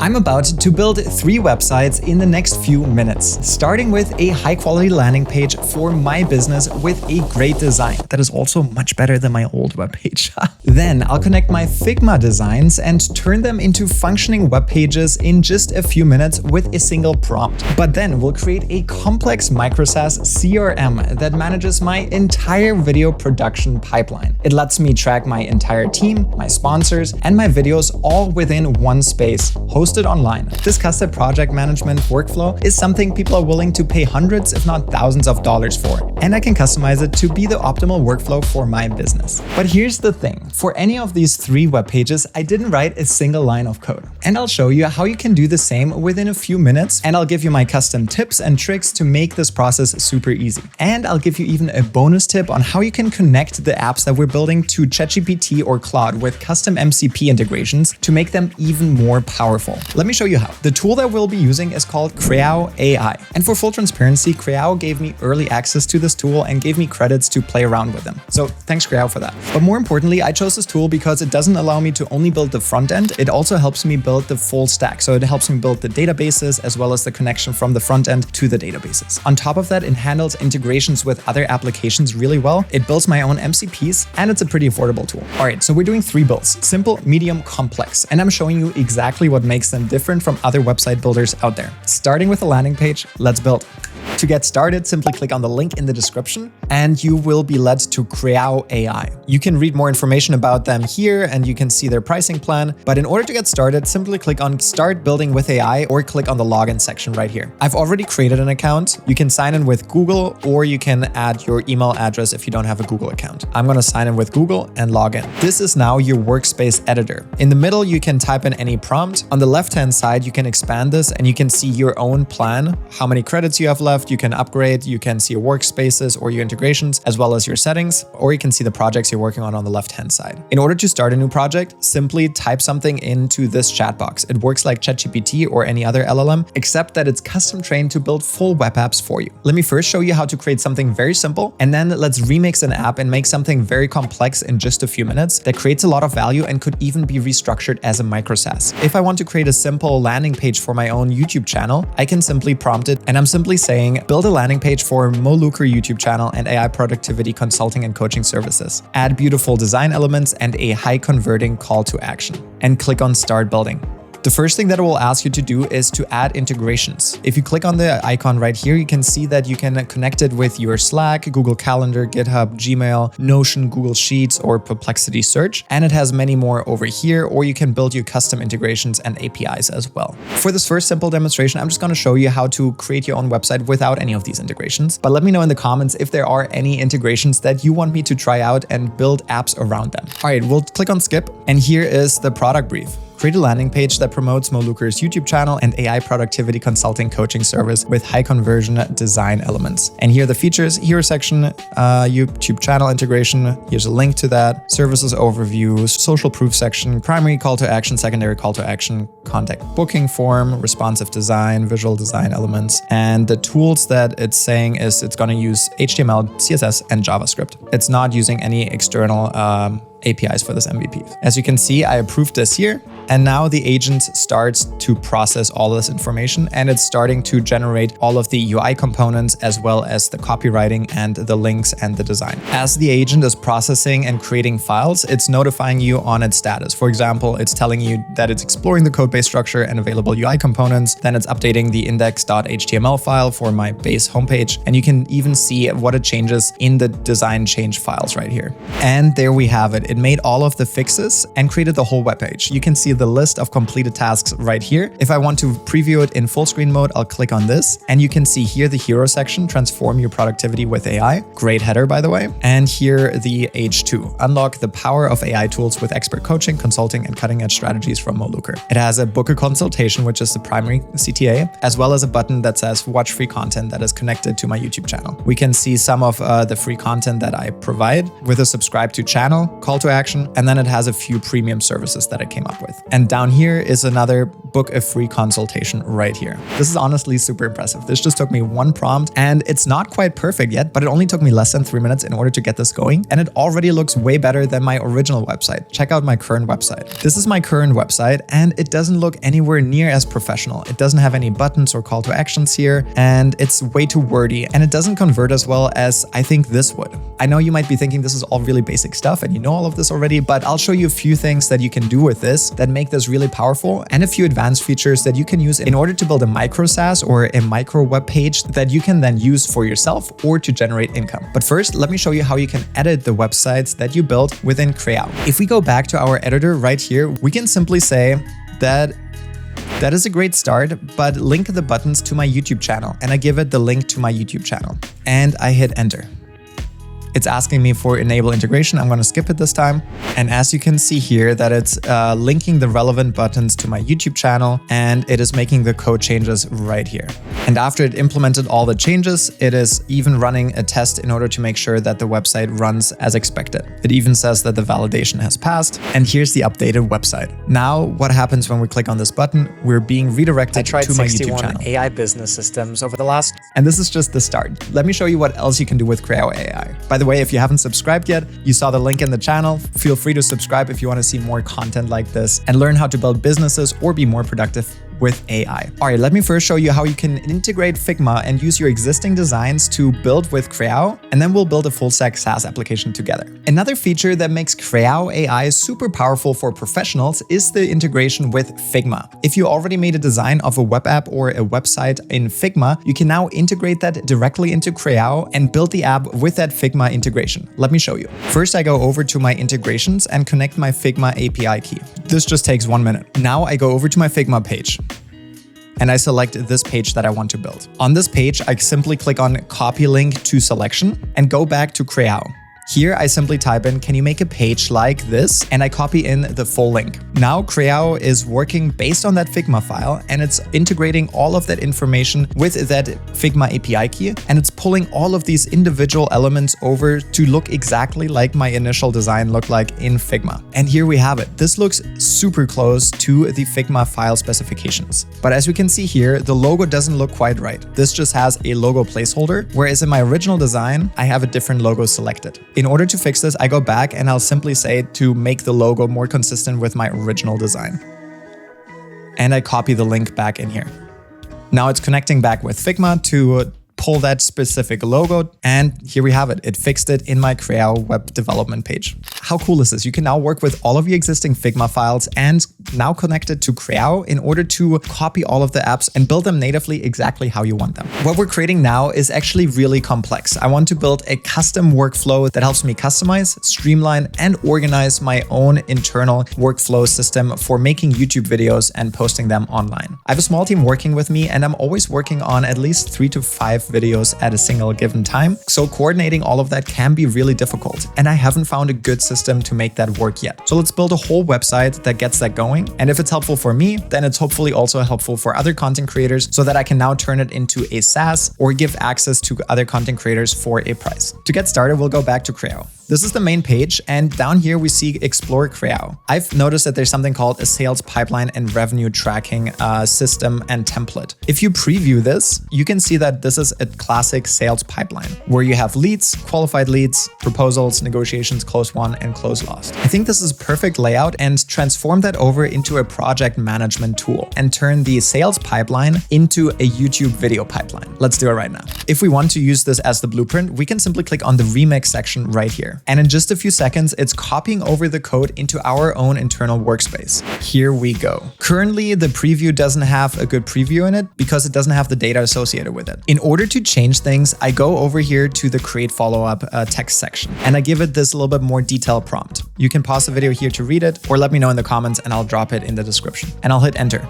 I'm about to build 3 websites in the next few minutes, starting with a high-quality landing page for my business with a great design that is also much better than my old webpage. Then I'll connect my Figma designs and turn them into functioning web pages in just a few minutes with a single prompt. But then we'll create a complex Micro-SaaS CRM that manages my entire video production pipeline. It lets me track my entire team, my sponsors, and my videos all within one space, hosted online. This custom project management workflow is something people are willing to pay hundreds, if not thousands of dollars for, and I can customize it to be the optimal workflow for my business. But here's the thing, for any of these 3 web pages, I didn't write a single line of code. And I'll show you how you can do the same within a few minutes, and I'll give you my custom tips and tricks to make this process super easy. And I'll give you even a bonus tip on how you can connect the apps that we're building to ChatGPT or Claude with custom MCP integrations to make them even more powerful. Let me show you how. The tool that we'll be using is called CREAO AI. And for full transparency, CREAO gave me early access to this tool and gave me credits to play around with them. So thanks CREAO for that. But more importantly, I chose this tool because it doesn't allow me to only build the front end, it also helps me build the full stack. So it helps me build the databases as well as the connection from the front end to the databases. On top of that, it handles integrations with other applications really well. It builds my own MCPs and it's a pretty affordable tool. All right, so we're doing 3 builds: simple, medium, complex. And I'm showing you exactly what makes them different from other website builders out there. Starting with a landing page, let's build. To get started, simply click on the link in the description and you will be led to CREAO AI. You can read more information about them here and you can see their pricing plan. But in order to get started, simply click on Start Building with AI or click on the login section right here. I've already created an account. You can sign in with Google or you can add your email address if you don't have a Google account. I'm going to sign in with Google and log in. This is now your workspace editor. In the middle, you can type in any prompt. On the left-hand side, you can expand this and you can see your own plan, how many credits you have left. You can upgrade, you can see your workspaces or your integrations, as well as your settings, or you can see the projects you're working on the left-hand side. In order to start a new project, simply type something into this chat box. It works like ChatGPT or any other LLM, except that it's custom trained to build full web apps for you. Let me first show you how to create something very simple, and then let's remix an app and make something very complex in just a few minutes that creates a lot of value and could even be restructured as a micro-SaaS. If I want to create a simple landing page for my own YouTube channel, I can simply prompt it, and I'm simply saying, build a landing page for Mo Luker YouTube channel and AI productivity consulting and coaching services. Add beautiful design elements and a high converting call to action. And click on Start Building. The first thing that it will ask you to do is to add integrations. If you click on the icon right here, you can see that you can connect it with your Slack, Google Calendar, GitHub, Gmail, Notion, Google Sheets, or Perplexity Search. And it has many more over here, or you can build your custom integrations and APIs as well. For this first simple demonstration, I'm just going to show you how to create your own website without any of these integrations. But let me know in the comments if there are any integrations that you want me to try out and build apps around them. All right, we'll click on skip. And here is the product brief. Create a landing page that promotes Mo Luker's YouTube channel and AI productivity consulting coaching service with high conversion design elements. And here are the features, hero section, YouTube channel integration. Here's a link to that, services overview, social proof section, primary call to action, secondary call to action, contact booking form, responsive design, visual design elements. And the tools that it's saying is it's going to use HTML, CSS, and JavaScript. It's not using any external APIs for this MVP. As you can see, I approved this here. And now the agent starts to process all this information and it's starting to generate all of the UI components as well as the copywriting and the links and the design. As the agent is processing and creating files, it's notifying you on its status. For example, it's telling you that it's exploring the code base structure and available UI components. Then it's updating the index.html file for my base homepage. And you can even see what it changes in the design change files right here. And there we have it. It made all of the fixes and created the whole web page. You can see the list of completed tasks right here. If I want to preview it in full screen mode, I'll click on this and you can see here the hero section, transform your productivity with AI. Great header, by the way. And here the H2, unlock the power of AI tools with expert coaching, consulting, and cutting edge strategies from Mo Luker. It has a book a consultation, which is the primary CTA, as well as a button that says watch free content that is connected to my YouTube channel. We can see some of the free content that I provide with a subscribe to channel, call to action, and then it has a few premium services that I came up with. And down here is another book a free consultation right here. This is honestly super impressive. This just took me one prompt, and it's not quite perfect yet, but it only took me less than 3 minutes in order to get this going, and it already looks way better than my original website. Check out my current website. This is my current website, and it doesn't look anywhere near as professional. It doesn't have any buttons or call to actions here, and it's way too wordy, and it doesn't convert as well as I think this would. I know you might be thinking this is all really basic stuff and you know all of this already, but I'll show you a few things that you can do with this that make this really powerful, and a few advanced features that you can use in order to build a micro-SaaS or a micro web page that you can then use for yourself or to generate income. But first, let me show you how you can edit the websites that you built within CREAO. If we go back to our editor right here, we can simply say that is a great start, but link the buttons to my YouTube channel, and I give it the link to my YouTube channel, and I hit enter. It's asking me for enable integration. I'm going to skip it this time. And as you can see here that it's linking the relevant buttons to my YouTube channel, and it is making the code changes right here. And after it implemented all the changes, it is even running a test in order to make sure that the website runs as expected. It even says that the validation has passed, and here's the updated website. Now, what happens when we click on this button? We're being redirected to my YouTube channel. I tried 61 AI business systems over the last... And this is just the start. Let me show you what else you can do with CREAO AI. By the way, if you haven't subscribed yet, you saw the link in the channel. Feel free to subscribe if you want to see more content like this and learn how to build businesses or be more productive with AI. All right, let me first show you how you can integrate Figma and use your existing designs to build with CREAO, and then we'll build a full stack SaaS application together. Another feature that makes CREAO AI super powerful for professionals is the integration with Figma. If you already made a design of a web app or a website in Figma, you can now integrate that directly into CREAO and build the app with that Figma integration. Let me show you. First, I go over to my integrations and connect my Figma API key. This just takes 1 minute. Now I go over to my Figma page, and I select this page that I want to build. On this page, I simply click on copy link to selection and go back to CREAO. Here, I simply type in, can you make a page like this? And I copy in the full link. Now CREAO is working based on that Figma file, and it's integrating all of that information with that Figma API key, and it's pulling all of these individual elements over to look exactly like my initial design looked like in Figma. And here we have it. This looks super close to the Figma file specifications. But as we can see here, the logo doesn't look quite right. This just has a logo placeholder, whereas in my original design, I have a different logo selected. In order to fix this, I go back and I'll simply say to make the logo more consistent with my original design. And I copy the link back in here. Now it's connecting back with Figma to pull that specific logo, and here we have it. It fixed it in my CREAO web development page. How cool is this? You can now work with all of your existing Figma files and now connect it to CREAO in order to copy all of the apps and build them natively exactly how you want them. What we're creating now is actually really complex. I want to build a custom workflow that helps me customize, streamline, and organize my own internal workflow system for making YouTube videos and posting them online. I have a small team working with me, and I'm always working on at least 3 to 5 videos at a single given time. So coordinating all of that can be really difficult, and I haven't found a good system to make that work yet. So let's build a whole website that gets that going. And if it's helpful for me, then it's hopefully also helpful for other content creators, so that I can now turn it into a SaaS or give access to other content creators for a price. To get started, we'll go back to CREAO. This is the main page, and down here we see Explore CREAO. I've noticed that there's something called a sales pipeline and revenue tracking system and template. If you preview this, you can see that this is a classic sales pipeline where you have leads, qualified leads, proposals, negotiations, close won, and close lost. I think this is perfect layout, and transform that over into a project management tool and turn the sales pipeline into a YouTube video pipeline. Let's do it right now. If we want to use this as the blueprint, we can simply click on the remix section right here. And in just a few seconds, it's copying over the code into our own internal workspace. Here we go. Currently, the preview doesn't have a good preview in it because it doesn't have the data associated with it. In order to change things, I go over here to the create follow-up text section, and I give it this little bit more detailed prompt. You can pause the video here to read it, or let me know in the comments and I'll drop it in the description. And I'll hit enter.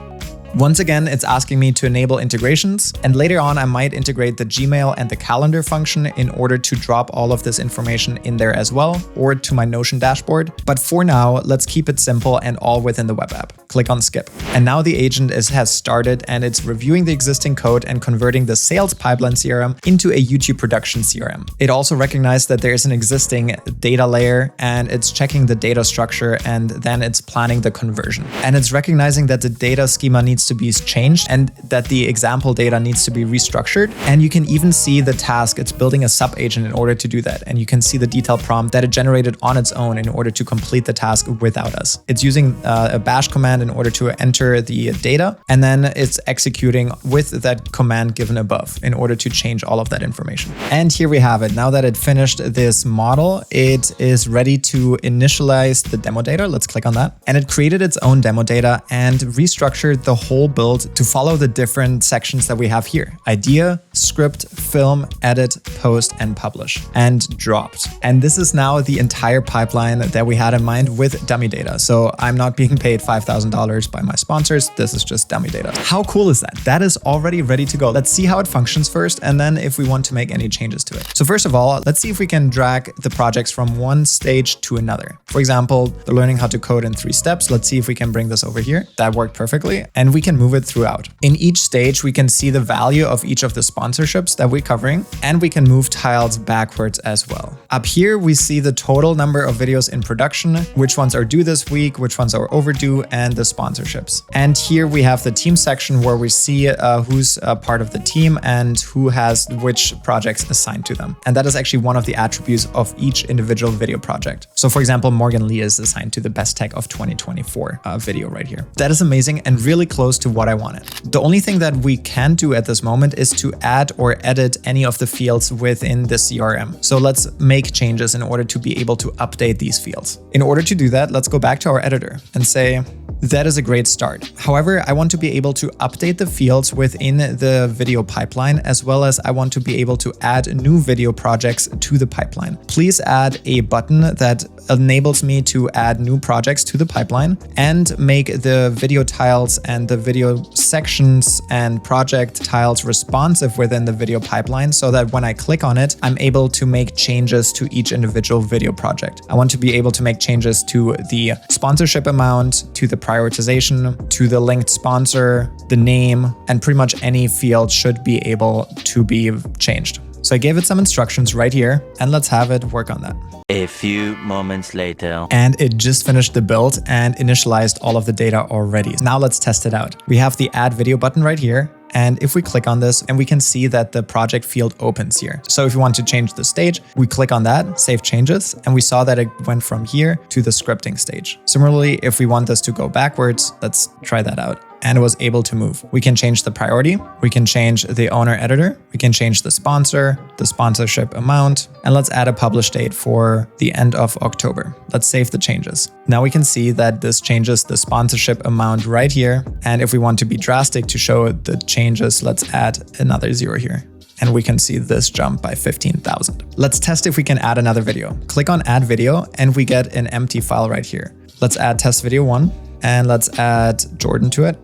Once again, it's asking me to enable integrations, and later on I might integrate the Gmail and the calendar function in order to drop all of this information in there as well, or to my Notion dashboard. But for now, let's keep it simple and all within the web app. Click on skip. And now the agent has started and it's reviewing the existing code and converting the sales pipeline CRM into a YouTube production CRM. It also recognized that there is an existing data layer and it's checking the data structure and then it's planning the conversion. And it's recognizing that the data schema needs to be changed and that the example data needs to be restructured. And you can even see the task. It's building a sub agent in order to do that. And you can see the detailed prompt that it generated on its own in order to complete the task without us. It's using a bash command in order to enter the data, and then it's executing with that command given above in order to change all of that information. And here we have it. Now that it finished this model, it is ready to initialize the demo data. Let's click on that. And it created its own demo data and restructured the whole build to follow the different sections that we have here: idea, script, film, edit, post, and publish, and dropped. And this is now the entire pipeline that we had in mind with dummy data. So I'm not being paid $5,000 by my sponsors. This is just dummy data. How cool is that? That is already ready to go. Let's see how it functions first, and then if we want to make any changes to it. So first of all, let's see if we can drag the projects from one stage to another. For example, they're learning how to code in 3 steps. Let's see if we can bring this over here. That worked perfectly. And we can move it throughout. In each stage, we can see the value of each of the sponsorships that we're covering, and we can move tiles backwards as well. Up here, we see the total number of videos in production, which ones are due this week, which ones are overdue, and the sponsorships. And here we have the team section where we see who's part of the team and who has which projects assigned to them. And that is actually one of the attributes of each individual video project. So for example, Morgan Lee is assigned to the best tech of 2024 video right here. That is amazing and really close to what I wanted. The only thing that we can do at this moment is to add or edit any of the fields within the CRM. So let's make changes in order to be able to update these fields. In order to do that, let's go back to our editor and say, that is a great start. However, I want to be able to update the fields within the video pipeline, as well as I want to be able to add new video projects to the pipeline. Please add a button that enables me to add new projects to the pipeline and make the video tiles and the video sections and project tiles responsive within the video pipeline so that when I click on it, I'm able to make changes to each individual video project. I want to be able to make changes to the sponsorship amount, to the prioritization, to the linked sponsor, the name, and pretty much any field should be able to be changed. So I gave it some instructions right here, and let's have it work on that. A few moments later. And it just finished the build and initialized all of the data already. Now let's test it out. We have the add video button right here. And if we click on this, and we can see that the project field opens here. So if you want to change the stage, we click on that, save changes, and we saw that it went from here to the scripting stage. Similarly, if we want this to go backwards, let's try that out. And it was able to move. We can change the priority, we can change the owner editor, we can change the sponsor, the sponsorship amount, and let's add a publish date for the end of October. Let's save the changes. Now we can see that this changes the sponsorship amount right here. And if we want to be drastic to show the changes, let's add another 0 here. And we can see this jump by 15,000. Let's test if we can add another video. Click on add video and we get an empty file right here. Let's add test video 1 and let's add Jordan to it.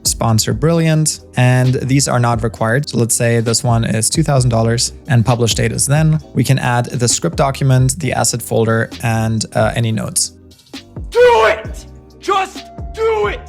Sponsor brilliant, and these are not required. So let's say this one is $2,000 and publish date is then. We can add the script document, the asset folder, and any notes. Do it! Just do it!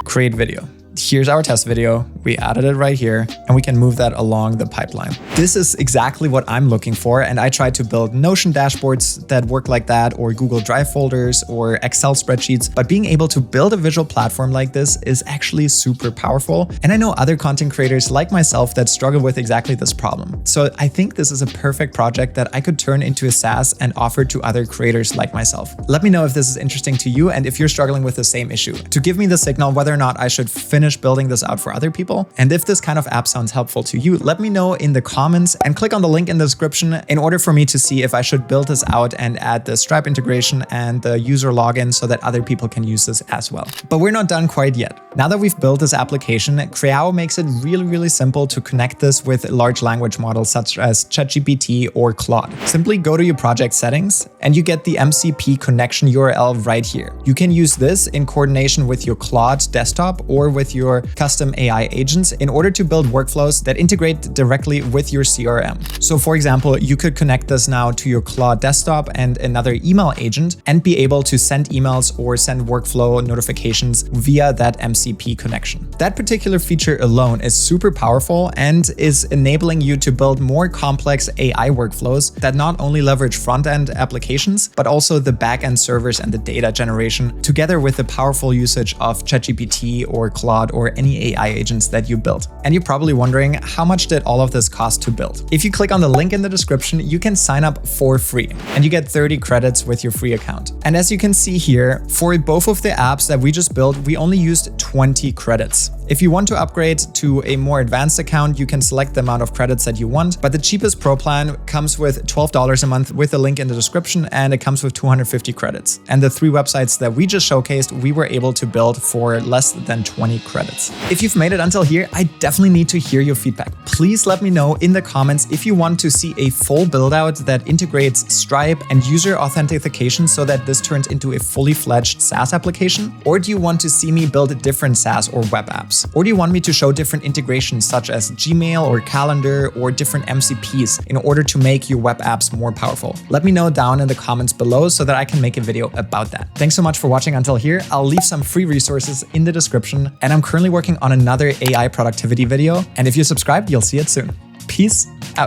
Create video. Here's our test video. We added it right here and we can move that along the pipeline. This is exactly what I'm looking for. And I tried to build Notion dashboards that work like that, or Google Drive folders or Excel spreadsheets. But being able to build a visual platform like this is actually super powerful. And I know other content creators like myself that struggle with exactly this problem. So I think this is a perfect project that I could turn into a SaaS and offer to other creators like myself. Let me know if this is interesting to you and if you're struggling with the same issue, to give me the signal whether or not I should finish building this out for other people. And if this kind of app sounds helpful to you, let me know in the comments and click on the link in the description in order for me to see if I should build this out and add the Stripe integration and the user login so that other people can use this as well. But we're not done quite yet. Now that we've built this application, CREAO makes it really simple to connect this with large language models such as ChatGPT or Claude. Simply go to your project settings and you get the MCP connection URL right here. You can use this in coordination with your Claude desktop or with your your custom AI agents in order to build workflows that integrate directly with your CRM. So for example, you could connect this now to your Claude desktop and another email agent and be able to send emails or send workflow notifications via that MCP connection. That particular feature alone is super powerful and is enabling you to build more complex AI workflows that not only leverage front-end applications, but also the back-end servers and the data generation, together with the powerful usage of ChatGPT or Claude or any AI agents that you build. And you're probably wondering, how much did all of this cost to build? If you click on the link in the description, you can sign up for free and you get 30 credits with your free account. And as you can see here, for both of the apps that we just built, we only used 20 credits. If you want to upgrade to a more advanced account, you can select the amount of credits that you want, but the cheapest Pro plan comes with $12 a month with a link in the description, and it comes with 250 credits. And the 3 websites that we just showcased, we were able to build for less than 20 credits. If you've made it until here, I definitely need to hear your feedback. Please let me know in the comments if you want to see a full build out that integrates Stripe and user authentication so that this turns into a fully fledged SaaS application, or do you want to see me build different SaaS or web apps? Or do you want me to show different integrations such as Gmail or Calendar or different MCPs in order to make your web apps more powerful? Let me know down in the comments below so that I can make a video about that. Thanks so much for watching until here. I'll leave some free resources in the description, and I'm currently working on another AI productivity video. And if you're subscribed, you'll see it soon. Peace out.